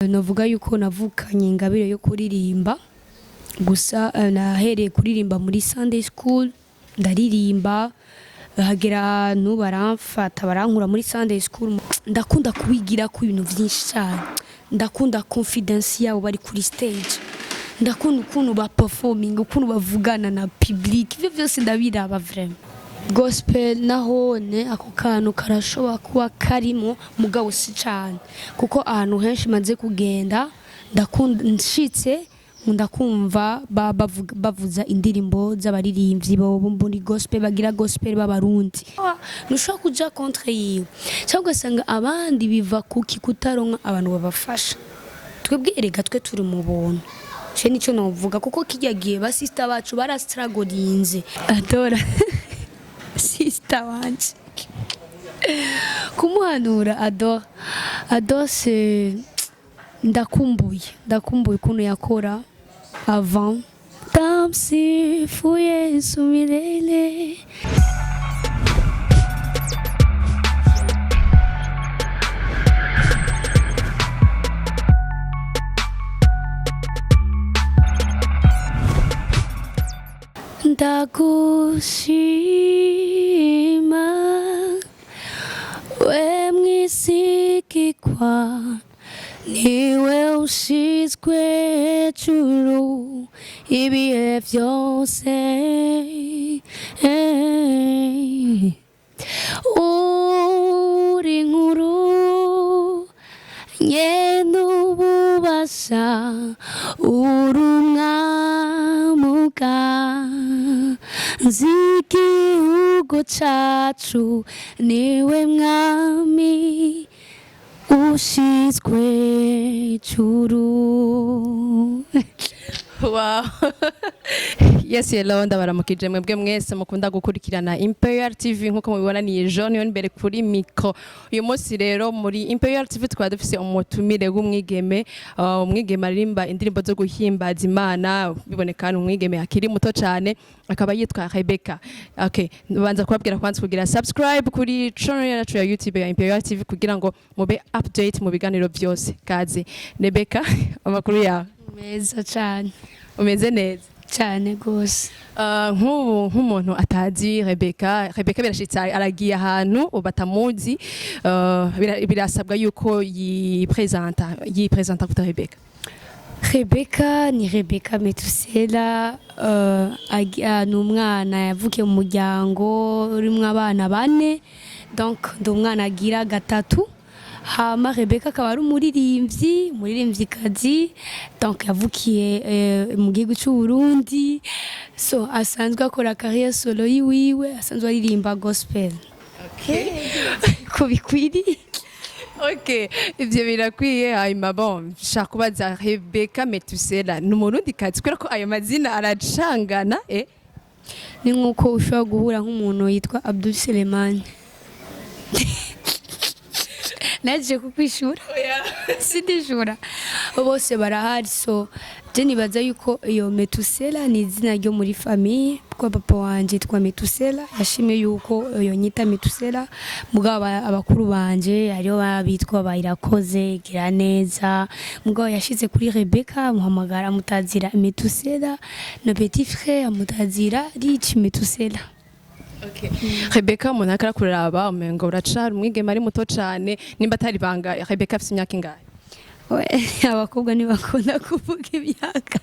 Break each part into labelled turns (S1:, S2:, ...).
S1: Navuga yuko navukanye ingabire yo kuririmba gusa nahereye kuririmba muri Sunday school ndaririmba hagera ahantu baramfata barankura muri Sunday school ndakunda kubigira ku ibintu byinshi cyane ndakunda confidence yabo bari kuri stage ndakunda ukuntu ba performing ukuntu bavugana na public ibyo byose ndabiraba vraiment gospel nahone ako kantu karashobora kuba karimo mugabo si cyane kuko ahantu henshi maze kugenda ndakunda nshitse ndakumva bavuza indirimbo z'abaririmbyi bo muri gospel bagira gospel b'abarundi nushaka kuja contre yiwe cyangwa sanga abandi biva kuki kutaronka abantu babafasha twebwe erega twe turi mu buntu cyo nico navuga kuko kijyagiye ba sister bacu barastragolinze adora sister wanje kumuhanura adore se ndakumbuye kuno yakora avant tamsi fuye sumilele ndagushima we mwisikikwa niwe ushizwe hejuru ibihe byose uri nkuru nyene ububasha uri umwamuka nzigihugu cacu niwe mwami ushizwe juru.
S2: Wow. Yes, hello ndabaramukije mwebwe mwese mukunda gukurikirana Imperial TV nkuko mubibona ni Jewe imbere kuri micro. Uyu munsi rero muri Imperial TV twaba dufise umutumire w'umwigeme, umwigeme aririmba indirimbo zo guhimbaza Imana, bibonekana umwigeme akiri muto cyane akaba yitwa Rebecca. Okay, banza kubabwira kwanza kugira subscribe kuri channel yacu ya YouTube ya Imperial TV kugira ngo mube update mu biganiro byose. Kaze Rebecca, amakuru yawe
S1: meza cyane.
S2: Umeze neza
S1: cyane gose.
S2: Nk'umuntu atazi Rebecca birashitse aragiye ahantu batamuzi, birasabwa yuko yipresenta kuta Rebecca.
S1: Rebecca ni Rebecca Metusela, ni umwana yavukiye mu muryango urimo abana 4, donc ndi umwana agira gatatu. Hama Rebecca akaba ari umuririmvyikazi, donc yavukiye mu gihugu cy'u Burundi, so asanzwe akora carrière solo yiwe, asanzwe aririmba gospel.
S2: Okay.
S1: Kubikwiri.
S2: Okay, ivyo birakwiye. Hanyuma bon shaka kubaza Rebecca Metusela ni umurundi kazi kubera ko ayo mazina aracangana
S1: ni nkuko ushobora guhura nk'umuntu yitwa Abdul Suleiman. Naje kukwishura sidishura bose barahari, so je nibaza yuko iyo Metusela ni izina ryo muri famille kwa papa wanje yitwa Metusela, yashimye yuko iyo nyita Metusela mugabo abakuru banje ariyo babitwa bayirakoze gira neza, mugabo yashize kuri Rebecca muhamagara mutazira Metusela na petit frère amutazira Rich Metusela.
S2: Okay. Rebecca umuntu akara kuraba umengo uracara umwigeme ari muto cyane, nimba atari banga Rebecca afite imyaka ingahe?
S1: Abakobwa ntibakunda kuvuga imyaka.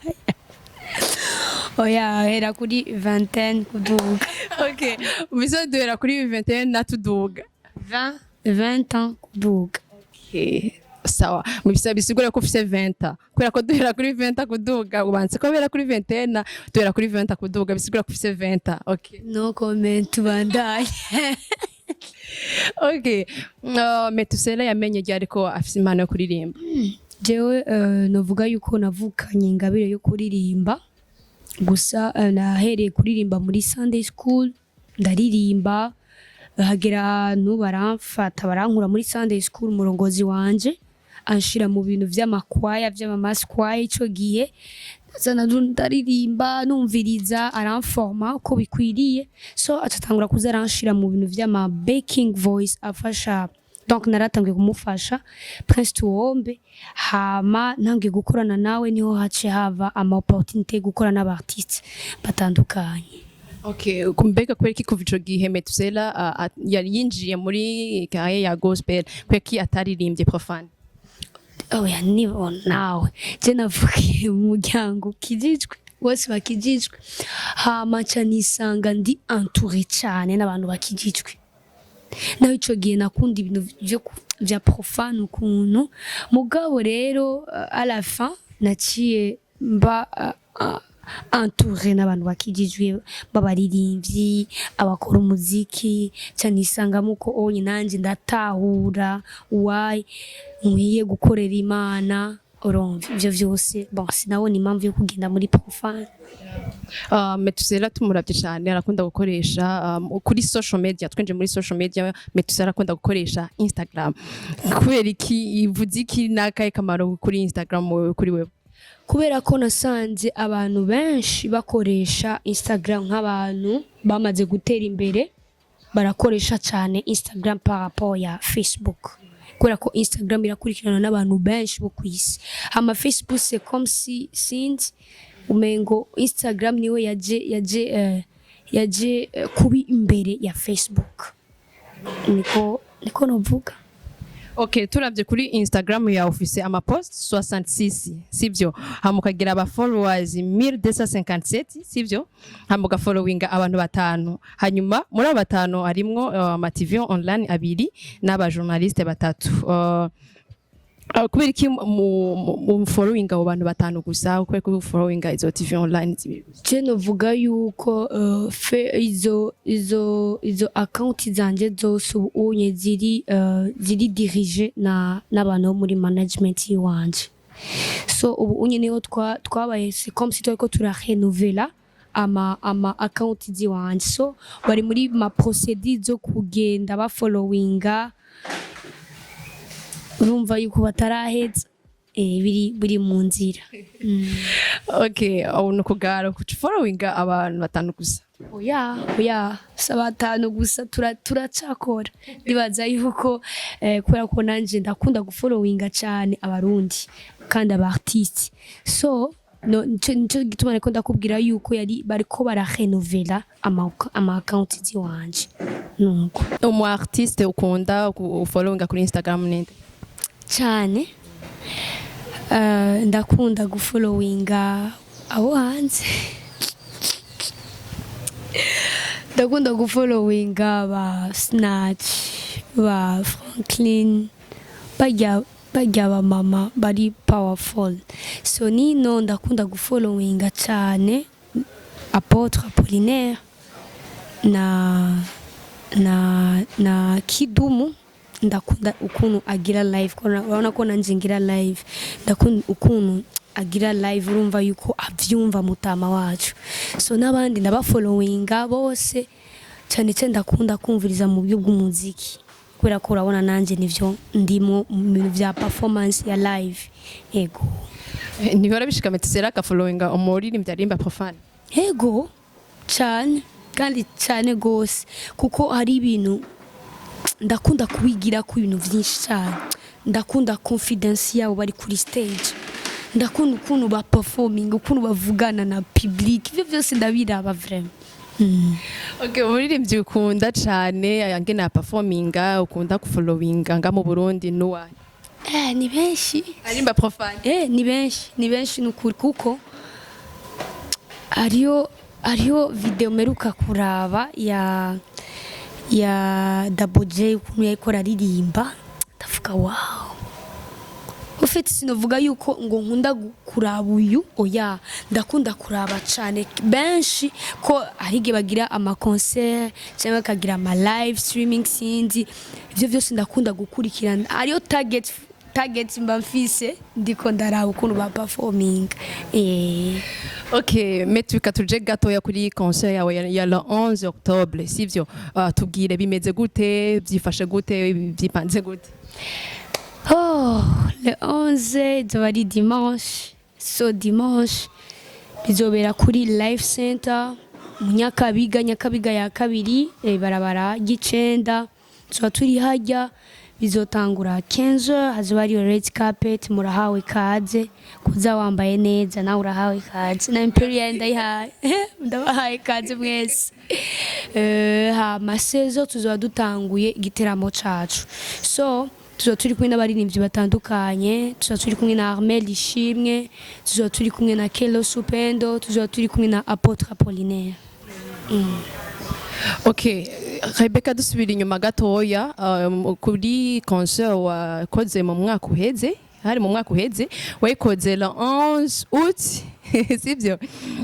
S1: Oya hera kuri 20 kuduga.
S2: Okay, bizo duhera kuri 21 natuduga
S1: 20 ans kuduga.
S2: Okay, sawa. Mubisa bisigura ko ufite 20 kubera ko duhera kuri 20 kuduga ubanze ko bera kuri 21 duhera kuri 20 kuduga bisigura ko ufite 20. Okay,
S1: no comment bandaye.
S2: Okay, Metusela yamenye ryari ko afite impano yo kuririmba?
S1: Jewe navuga yuko navukanye ingabire yo kuririmba gusa nahereye kuririmba muri Sunday school ndaririmba hagera ahantu baramfata barankura muri Sunday school, umurongozi wanje anshira mu bintu vy'amakwaya vy'amamaskwaya ico gihe zana ndaririmba numviriza aramforma uko bikwiriye, so atatangura kuza aranshira mu bintu vy'ama baking voice afasha donc naratangiye kumufasha Prince Tuwombe hama ntangiye gukorana nawe niho hace hava ama opportunité gukorana n'abartistes batandukanye.
S2: Okay, kumbega kwereki kuva ico gihe Metusela yari yinjiye muri gaye ya gospel kweki ataririmbye profane.
S1: Oya nibo nawe je navukiye mu muryango kijijwe bose bakijijwe hama ca nisanga ndi entouré cyane n'abantu bakijijwe naho ico gihe nakunda ibintu vya profane ukuntu mugabo rero à la fin naciye mba entouré n'abantu bakijijwe babaririmbyi abakora umuziki cyane isangamo ko onye nanje ndatahura why nkwiye gukorera Imana urumva ivyo vyose bon sinabona impamvu yo kugenda muri profane.
S2: Metusela tumuravye cyane arakunda gukoresha kuri social media twenje muri social media Metusela arakunda gukoresha Instagram kubera iki ivuze iki nakaye kamaro kuri Instagram kuri wewe?
S1: Kubera ko nasanze abantu benshi bakoresha Instagram nk'abantu bamaze gutera imbere barakoresha cyane Instagram par rapport ya Facebook kubera ko Instagram irakurikirana n'abantu benshi bo kwisi hama Facebook c'est comme si since umengo Instagram niwe yaje kubi imbere ya Facebook niko novuga.
S2: Okay, turavye kuri Instagram ya office ama post 66 sivyo hamukagira aba followers 1257 sivyo hamuka followinga abantu batanu hanyuma muri abo batanu harimwo ama TV online abiri n'aba journaliste batatu kubera iki mu following abo bantu batanu gusa ukwe ku following izo TV online zibiri
S1: je novuga yuko izo account zanje zose unye ziri dirige n'abantu bo muri management yiwanje so ubu unye niho twabaye c'est comme si twako turarenouveler ama account ziwanje so bari muri ma procédure zo kugenda ba followinga urumva yuko bataraheza biri mu nzira.
S2: Okay, no kugara ku followinga abantu batanu gusa.
S1: Oya sabatanu gusa turacakora ndibaza yuko kubera ko nanje ndakunda gufollowinga cyane abarundi kandi abartiste so no nco gituma niko ndakubwira yuko bariko bararenovela ama account ziwanje nuko
S2: umu artiste ukunda ufollowinga kuri Instagram ninde
S1: cyane ndakunda gufollowinga abo hanze ndakunda gufollowinga ba Snatch ba Franklin bajya ba mama bari powerful so nino ndakunda gufollowinga cyane Apollinaire na Kidumu ndakunda ukuntu agira live urabona ko nanje ngira live ndakunda ukuntu agira live urumva yuko avyumva mutama wacu so nabandi ndabafollowinga bose cyane cyane ndakunda kumviriza mu byo bw'umuziki kubera ko urabona nanje nivyo ndimo mu bya performance ya live ego
S2: nibora bishika Metusela ka followinga umuririmbyi arimba profane
S1: ego cyane kandi cyane gose kuko hari ibintu ndakunda kubigira ku ibintu byinshi cyane ndakunda confidence yabo bari kuri stage ndakunda ukuntu ba performing ukuntu bavugana na public ivyo byose ndabiraba vraiment.
S2: Okay, umuririmbyi ukunda cyane yange na performinga ukunda gufollowinga nga mu Burundi nuwa
S1: ni benshi
S2: arimba profane
S1: ni benshi nukuri kuko ariyo video meruka kuraba ya Double J ukuntu yakora aririmba ndavuga wow ufite sinovuga yuko ngo nkunda kuraba uyu oya ndakunda kuraba cyane benshi ko arige bagira ama concert cyangwa kagira ama live streaming sinzi ivyo byose ndakunda gukurikirana ariyo target mbamfise ndiko ndaraba ukuntu ba performing
S2: Okay, metuka tuje gatoya kuri concert yawe ya le 11 octobre sivyo tubwire bimeze gute byifashe gute byipanze gute?
S1: Le 11 zawari dimanche so dimanche bizobera kuri Life Center mu Nyakabiga ya kabiri barabara gicenda so turi hajya bizotangura 15h hazoba ari red carpet murahawe kaze kuza wambaye neza nawe urahawe kaze na Imperial ndayihaye ndabahaye kaze mwese hama 16h tuzoba dutanguye igiteramo cacu so tuzoba turi kumwe n'abaririmbyi batandukanye tuzoba turi kumwe na Armel Ishimwe tuzoba turi kumwe na Kelo Supendo tuzoba turi kumwe na Apollinaire.
S2: Okay, Rebecca dusubira inyuma gatoya kuri concert wakoze mu mwaka uheze hari mu mwaka uheze wayikoze le 11 août sibyo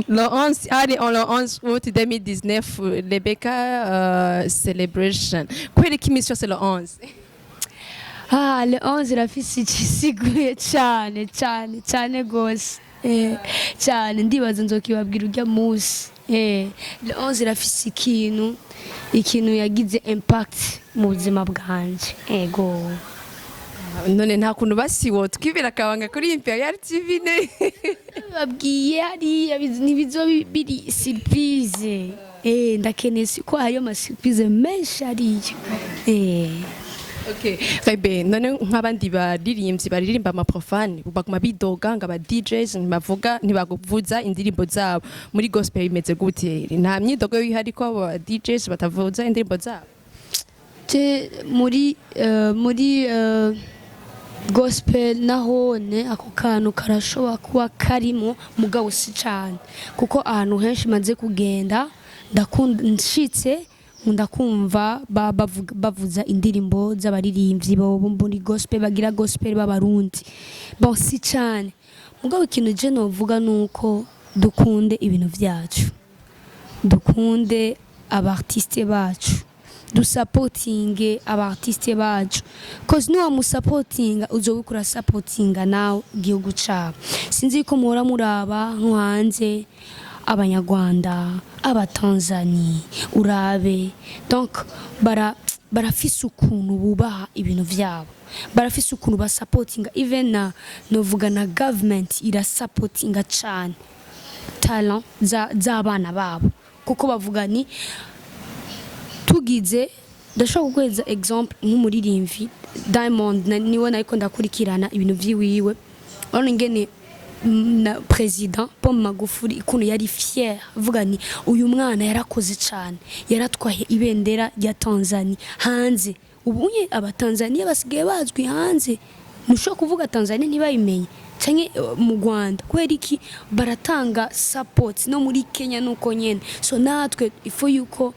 S2: le 11 hari on le 11 août 2019 Rebecca celebration kweri kimisho c'est le 11
S1: le 11 rafise ikisiguye cyane gose cyane ndibaza nzokibabwira ujya musi le 11 rafise ikintu yagize impact mu buzima bwanje ego
S2: none nta kuntu basiwo twibira akabanga kuri Imperial TV ne
S1: babwiye hariya ntibizo biri surprise ndakeneye ko hariyo ama surprise menshi hariya
S2: Okay, Rebe, none nk'abandi baririmbyi baririmba amaprofane baguma bidoga nga ba DJs ntibavuga ntibaguvuza indirimbo zabo muri gospel imeze gute nta myidogo yihari ko aba DJs batavuza indirimbo zabo
S1: muri gospel nahone ako kantu karashobora kuba karimo mugabo si cyane kuko ahantu henshi maze kugenda ndakunda nshitse ndakumva bavuza indirimbo z'abaririmbyi bo muri gospel bagira gospel b'abarundi bon si cyane mugabo ikintu je novuga nuko dukunde ibintu vyacu dukunde abartiste bacu dusupportinge abartiste bacu cause no amusupportinga uzobikura supportinga nawe gihugu cyawe sinzi ko muhora muraba nko hanze abanyarwanda abatanzani urabe donc barafise ukuntu bubaha ibintu vyabo barafise ukuntu basupportinga even na novuga na government ira supportinga cyane talent z'abana babo kuko bavuga ni tugize ndashaka kukweza example nk'umuririmvi Diamond niwe nariko ndakurikirana ibintu vyiwiwe ono ngene na president Paul Magufuli ikuntu yari fier vuga ni uyu mwana yarakoze cyane yaratwaye ibendera ya Tanzania hanze ubunye abatanzania basigaye bazwi hanze nusho kuvuga Tanzania ntibayimenye canke mu Rwanda kweri iki baratanga support no muri Kenya nuko nyene so natwe ifo yuko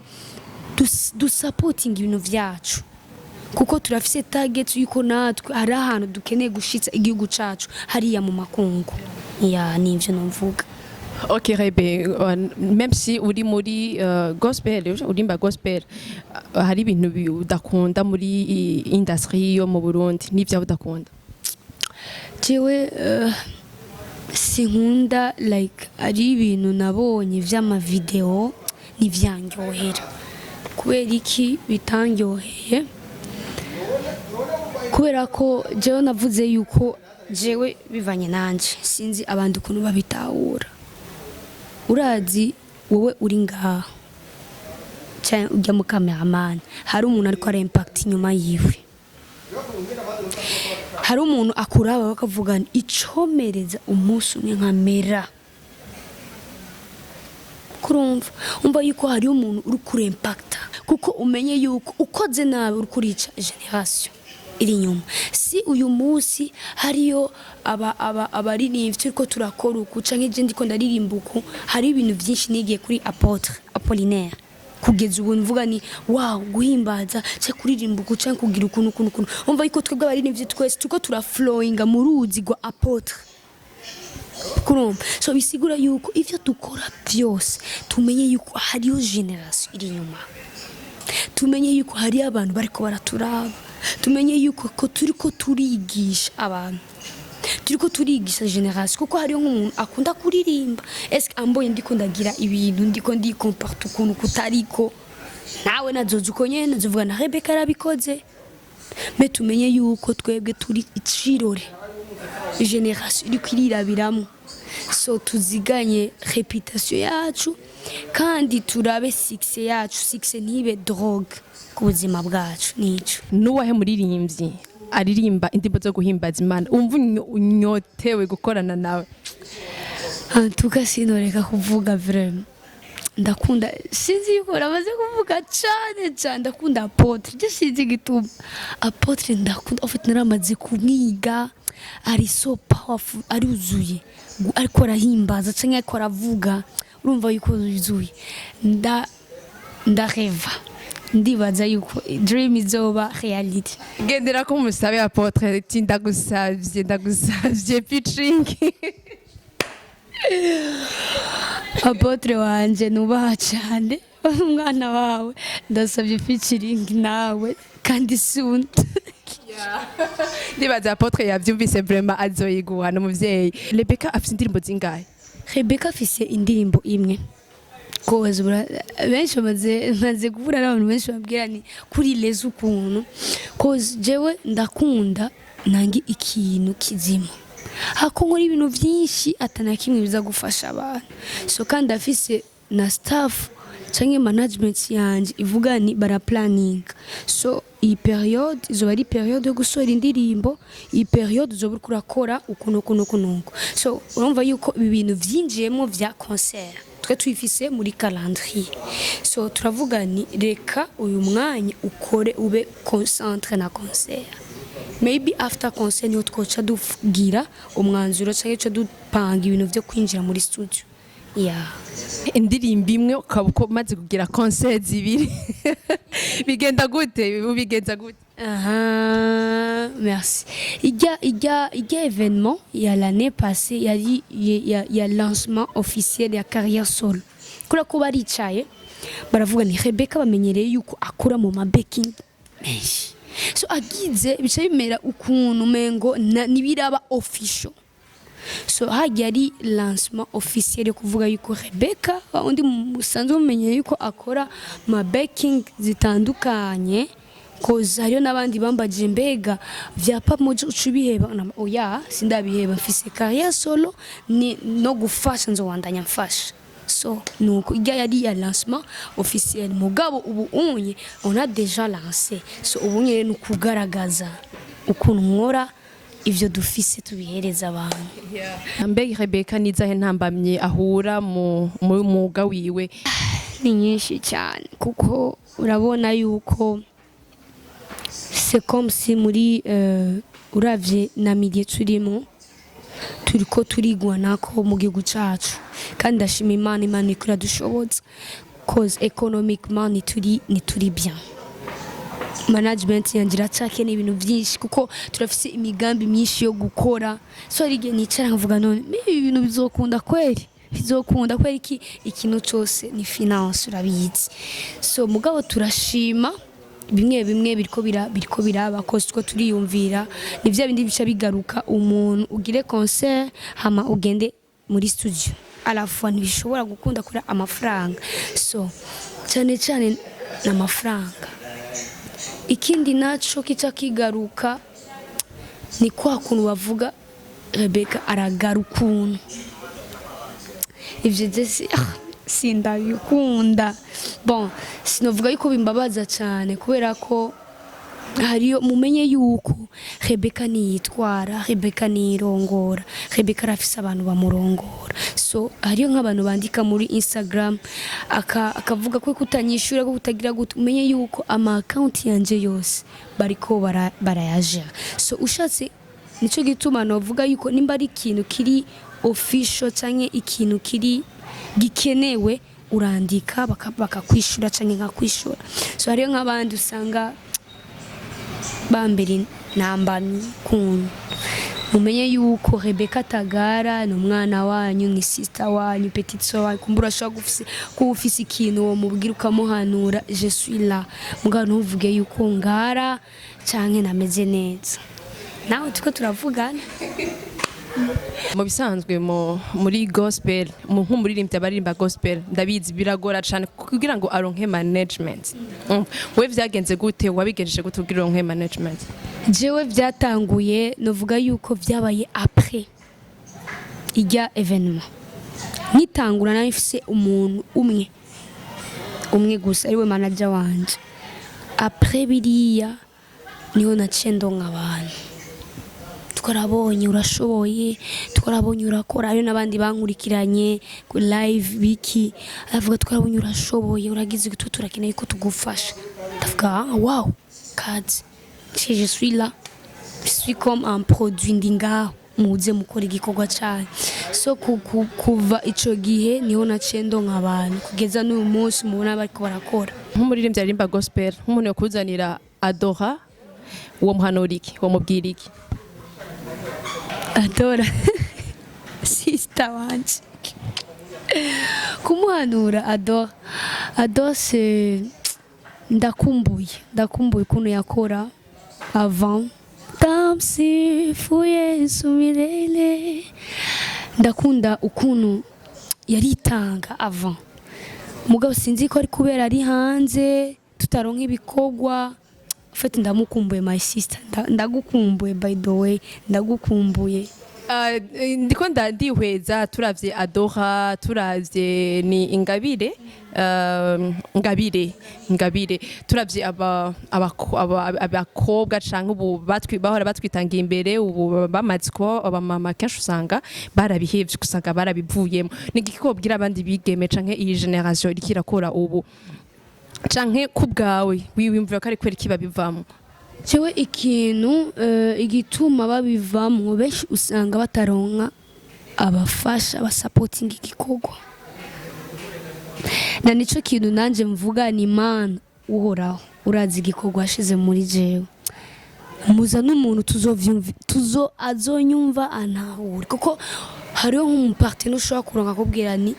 S1: du supporting ibintu vyacu kuko turafise target yuko natwe ari ahantu dukeneye gushitsa igihugu cacu hariya mu makungu ya nivyo nomvuga.
S2: Okay Rebe, même si uri muri gospel urimba gospel hari ibintu udakunda muri industry yo mu Burundi nivyo udakunda
S1: jewe sinkunda like ari ibintu nabonye vy'ama video nivyanyohera kubera iki bitangyoheye kubera ko jewe navuze yuko jewe bivanye nanje sinzi abandi ukuntu babitahura urazi wowe uri ngaha cyane ujya mu cameraman hari umuntu ariko ara impact inyuma yiwe hari umuntu akuraba bakavuga icomereza umunsi umwe nkamera kurumva umva yuko hari umuntu uri kure impact kuko umenye yuko ukoze nabi uri kurica generation iri nyuma si uyu munsi hariyo abaririmbyi turiko turakora uku canke je ndiko ndaririmba uku hari ibintu byinshi nigiye kuri Apollinaire kugeza ubu mvuga ni wow guhimbaza cyo kuririmba uku canke kugira ukuntu umva yuko twebwe abaririmbyi twese tuko turaflowinga mu ruzi rwa Apotre kurumva so bisigura yuko ivyo dukora byose tumenye yuko hariyo generation iri nyuma tumenye yuko hari abantu bariko baraturaba tumenye yuko ko turiko turigisha abantu turiko turigisha generation kuko hariyo nk'umuntu akunda kuririmba eske amboye ndiko ndagira ibintu ndiko ndikomporta ukuntu kutariko nawe nazoza uko nyene nazovuga na Rebecca arabikoze me tumenye yuko twebwe turi icirore generation iri kwirabiramo so tuziganye reputation yacu kandi turabe success yacu success ntibe drogue ku buzima bwacu nico.
S2: Nuwahe muririmbyi aririmba indirimbo zo guhimbaza Imana umva unyotewe gukorana nawe?
S1: Antuka sinoreka kuvuga vraiment. Ndakunda sinzi yuko namaze kuvuga cyane ndakunda Apotre. Je sinzi gituma Apotre ndakunda ofite naramaze kumwiga ari so powerful aruzuye ariko arahimbaza canke ariko aravuga urumva yuko yuzuye ndareva ndibaza yuko dream izoba reality.
S2: Gendera ko musabe Apotre ati ndagusavye featuring.
S1: Apotre wanje nubaha cyane umwana wawe ndasabye featuring nawe kandi soon.
S2: Ndibaza Apotre yavyumvise vraiment azoyiguha no muvyeyi. Rebecca afite indirimbo zingahe?
S1: Rebecca afise indirimbo imwe. Koze benshi maze kuvura n'abantu benshi babwira ni kuri leza ukuntu koze jewe ndakunda nangi ikintu kizima hako nkora ibintu byinshi atana kimwe biza gufasha abantu so kandi afise na staff canke management yanje ivuga ni bara planning so iyi period izo bari period yo gusora indirimbo iyi period zo buriko urakora ukuntu so urumva yuko ibi bintu vyinjiyemo vya concert twe twifise muri calendrier so turavuga ni reka uyu mwanya ukore ube concentre na concert maybe after concert niho twoca dugira umwanzuro canke cyo dupanga ibintu vyo kwinjira muri studio.
S2: Indirimbo imwe ukabuko maze kugira concert zibiri bigenda gute ubigenza gute?
S1: Merci. Il y a événement il y a l'année passée il y a lancement officiel ya carrière solo kula ko baricaye baravuga ni Rebecca bamenyereye yuko akora mu mabaking menshi so agize bica bimera ukuntu mengo nibiraba official so hagiye ari lancement officiel yo kuvuga yuko Rebecca undi musanzwe mumenyereye yuko akora mabaking zitandukanye koza hariyo n'abandi bambaje mbega vyapa moje ucubiheba oya sindabiheba mfise carrière solo ni no gufasha nzowandanya mfasha so nuko ijya yari ya lancement officiel mugabo ubu unye on a déjà lancé so ubu nyere nukugaragaza ukuntu nkora ivyo dufise tubihereza abantu.
S2: Mbega Rebecca nizahe ntambamye ahura mu mwuga wiwe?
S1: Ni nyinshi cyane kuko urabona yuko c'est comme si muri uravye na milieu turimo turiko turigwa nako mu gihugu cacu kandi ndashima Imana ikora dushobotse cause economiquement ni turi bien management yangira cyake n'ibintu byinshi kuko turafise imigambi myinshi yo gukora so rige nicara nkavuga none ibintu bizokunda kweri iki ikintu cyose ni finance urabizi so mugabo turashima bimwe biriko biraba cause two turiyumvira ni vya bindi bica bigaruka umuntu ugire concert hama ugende muri studio alafu ntibishobora gukunda kuri amafaranga so cyane n'amafaranga ikindi naco kica kigaruka ni kwa kuntu bavuga Rebecca aragarukuntu ivyo desi sindabikunda bon sinovuga yuko bimbabaza cyane kubera ko hariyo mumenye yuko Rebecca niyitwara Rebecca nirongora Rebecca rafise abantu bamurongora so hariyo nk'abantu bandika muri Instagram akavuga ko kutanyishura ko kutagira gute umenye yuko ama account yanje yose bariko barayaje so ushatse nico gituma novuga yuko nimba ari ikintu kiri official canke ikintu kiri gikenewe urandika bakakwishura canke nkakwishura so hariyo nk'abandi usanga bambere nambamye kuntu mumenye yuko Rebecca Tagara ni umwana wanyu ni sister wanyu petite sœur wanyu kumbura shaka ufise ikintu wo mubwira ukamuhanura je suis là mugabo ntuvuge yuko ngara canke nameze neza nawe tuko turavugana.
S2: Mu bisanzwe muri gospel nk'umuririmbyi abaririmba gospel ndabizi biragora cyane kugira ngo aronke management we vyagenze gute wabigenjeje gute kugira aronke management?
S1: Jewe vyatanguye novuga yuko vyabaye après ijya evenement nkitangura nafise umuntu umwe gusa ariwe manager wanje après biriya niho naciye ndonka abantu twarabonye urashoboye twarabonye urakora ayo n'abandi bankurikiranye ku live biki avuga twarabonye urashoboye uragize gutu turakeneye ko tugufasha ndavuga wow kazi je suis là je suis comme un produit ndingaho muze mukora igikorwa cyane so kuva ico gihe niho naciye ndonka abantu kugeza n'uyu munsi mubona bariko barakora
S2: nk'umuririmbyi aririmba gospel nk'umuntu yo kuzanira adora uwo muhanura iki uwo mubwira iki
S1: adora sister wanje kumuhanura adora se ndakumbuye ukuntu yakora avant tamsifuye sumirele ndakunda ukuntu yaritanga avant mugabo sinzi ko ari kubera ari hanze tutaronka ibikorwa fete ndamukumbuye my sister ndagukumbuye by the way ndagukumbuye
S2: ndiko ndihweza turavye adora turavye ni ingabire ngabire turavye abakobwa canke ubu bahora batwitangiye imbere ubu bamaze kuba abamama kenshi usanga barabihevye usanga barabivuyemo nigikobwira abandi bigeme canke iyi generation iriko irakora ubu canke kubgawe wiyumvira ko ari kwera kibabivamo
S1: jewe ikintu igituma babivamo benshi usanga bataronka abafasha basupporting igikorwa na nico kintu nanje mvuga ni Imana uhoraho urazi igikorwa ashize muri jewe muza n'umuntu azonyumva anahura kuko hariho nk'umupartenaire ushobora kuronka kubwira ni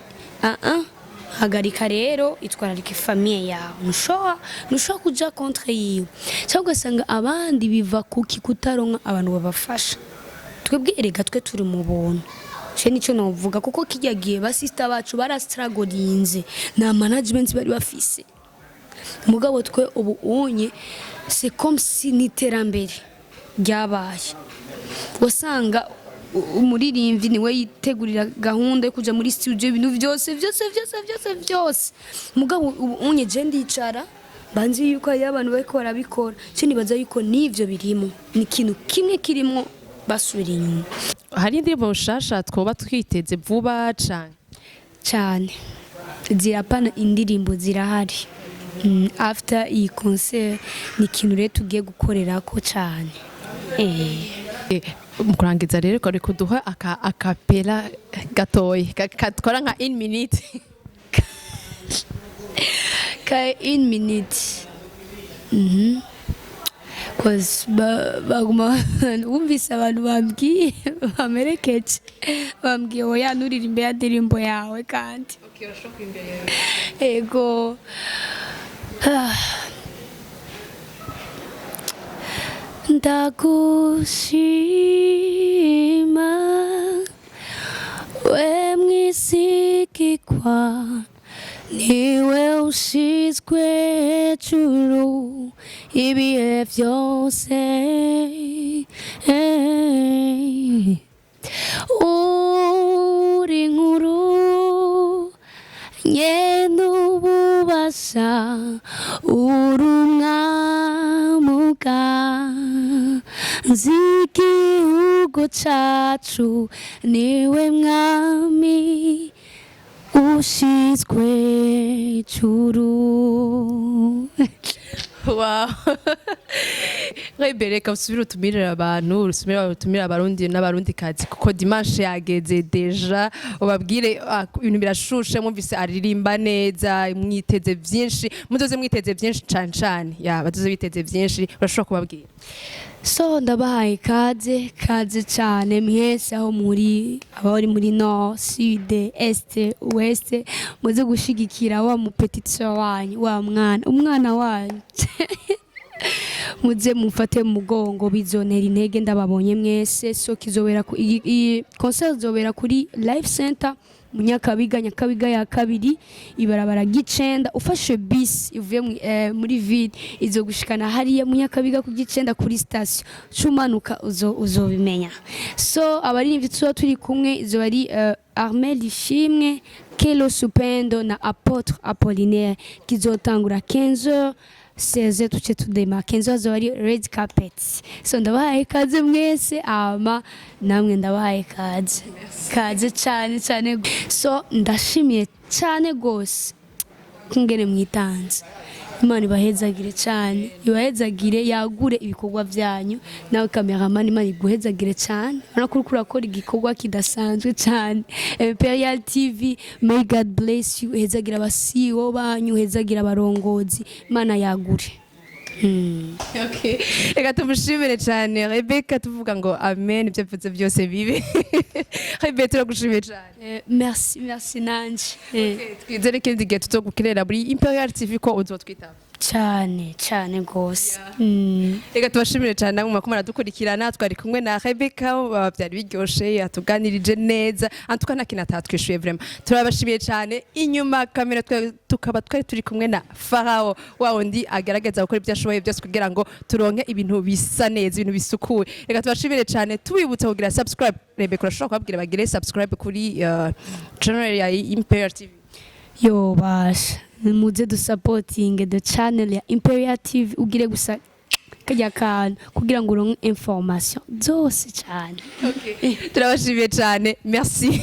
S1: hagarika rero itwararika famille yawe ntushobora kuja contre yiwe cyangwa ugasanga abandi biva kuki kutaronka abantu babafasha twebwe erega twe turi mu buntu je nico novuga kuko kijya gihe ba sister bacu barastrugglinze na management bari bafise mugabo twe ubu unye c'est comme si niterambere ryabaye wasanga umuririmbyi niwe yitegurira gahunda yo kuja muri studio ibintu byose mugabo unye je ndicara banzi yuko ari abantu bariko barabikora cyo nibaza yuko nivyo birimo ni ikintu kimwe kirimo basubira inyuma
S2: hari indirimbo nshasha twoba twiteze vuba
S1: cyane zirapana indirimbo zirahari after iyi concert ni ikintu rero tugiye gukorera ko cyane
S2: mukurangiza rero ko kuduha akapela gatoyi katwara nka 1 minute
S1: ka 1 minute cause baguma wumvise abantu bambwiye bamerekeje bambwiye oya nuririmbe ya ndirimbo yawe kandi ego ndagushima we mwisigikwa niwe ushizwe hejuru ibihe byose uri nkuru nyene ububasha uri umwamuga z'igihugu cacu niwe mwami ushizwe hejuru.
S2: Wow. Rebere usubira utumirira abantu utumira abarundi n'abarundi kazi kuko dimanche yageze deja ubabwire ibintu birashushe mwumvise aririmba neza mwiteze byinshi muzoze mwiteze byinshi cyane bazoze biteze byinshi urashobora kubabwira.
S1: So ndabahaye kaze cyane mwese aho muri abari muri nord sud est ouest muze gushigikira wa mu petit soeur wanyu wa umwana wanyu muze mufate mugongo bizonera intege ndababonye mwese so kizobera ku concert zobera kuri live center Nyakabiga ya kabiri ibarabara gicenda ufashe bis ivuye muri ville izo gushikana hariya Nyakabiga ku gicenda kuri station cumanuka uzobimenya. So abaririmbyi tuba turi kumwe izo bari Armel Ishimwe, Kelo Supendo na Apollinaire kizotangura 15h 16 tuce tudema 15 hazoba ari red carpet. So ndabahaye ikaze mwese ama namwe ndabahaye kaze cyane. So ndashimiye cyane gose kungene mwitanze. Imana ibahezagire cyane, ibahezagire yagure ibikorwa byanyu, nawe cameraman Imana iguhezagire cyane, urakuri kurakora igikorwa kidasanzwe cyane. Imperial TV, may God bless you, hezagira abasiwo banyu, hezagira abarongozi, Imana yagure.
S2: Okay. Reka tumushimire cyane Rebecca, tuvuga ngo amen, ibyo mvuze byose bibe. Rebecca turagushimiye cyane.
S1: Merci nanje.
S2: Twizere kindi gihe tutogukirera muri Imperial TV ko uzotwitaba
S1: cyane gose.
S2: Reka tubashimire cyane namwe mwakomara dukurikirana, twari kumwe na Rebecca, byari biryoshe, yatuganirije neza, antuka nta kintu atatwishuye vraiment. Turabashimiye cyane. Inyuma kamera tukaba twari turi kumwe na Farao, wa wundi agaragaza gukora ibyo ashoboye byose kugira ngo turonke ibintu bisa neza, ibintu bisukuye. Reka tubashimire cyane, tubibutsa kugira subscribe. Rebecca urashobora kubabwira bagire subscribe kuri channel ya Imperial TV.
S1: Yo basha muze du supporting the channel ya Imperial TV, ugire gusa kajya kantu kugira ngo uronke information zose cyane.
S2: Okay. Turabashimiye cyane. Merci.